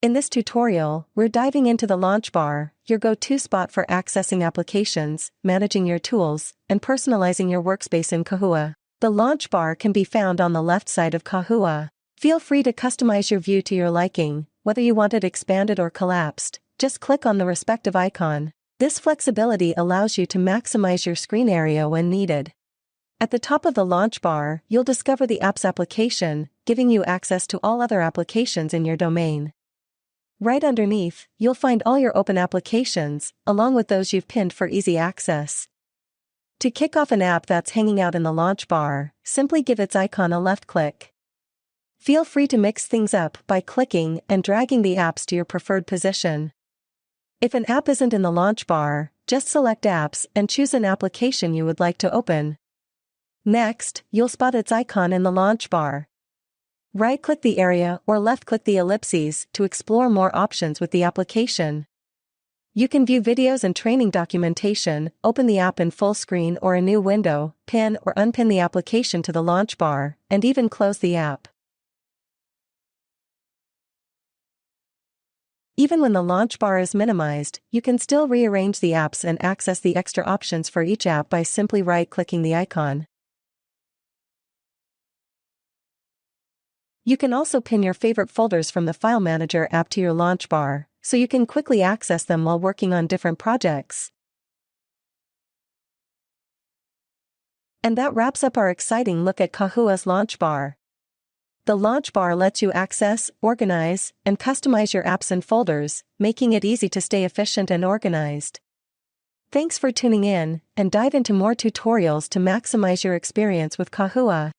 In this tutorial, we're diving into the launch bar, your go-to spot for accessing applications, managing your tools, and personalizing your workspace in Kahua. The launch bar can be found on the left side of Kahua. Feel free to customize your view to your liking, whether you want it expanded or collapsed. Just click on the respective icon. This flexibility allows you to maximize your screen area when needed. At the top of the launch bar, you'll discover the Apps application, giving you access to all other applications in your domain. Right underneath, you'll find all your open applications, along with those you've pinned for easy access. To kick off an app that's hanging out in the launch bar, simply give its icon a left click. Feel free to mix things up by clicking and dragging the apps to your preferred position. If an app isn't in the launch bar, just select Apps and choose an application you would like to open. Next, you'll spot its icon in the launch bar. Right-click the area or left-click the ellipses to explore more options with the application. You can view videos and training documentation, open the app in full screen or a new window, pin or unpin the application to the launch bar, and even close the app. Even when the launch bar is minimized, you can still rearrange the apps and access the extra options for each app by simply right-clicking the icon. You can also pin your favorite folders from the File Manager app to your launch bar, so you can quickly access them while working on different projects. And that wraps up our exciting look at Kahua's launch bar. The launch bar lets you access, organize, and customize your apps and folders, making it easy to stay efficient and organized. Thanks for tuning in, and dive into more tutorials to maximize your experience with Kahua.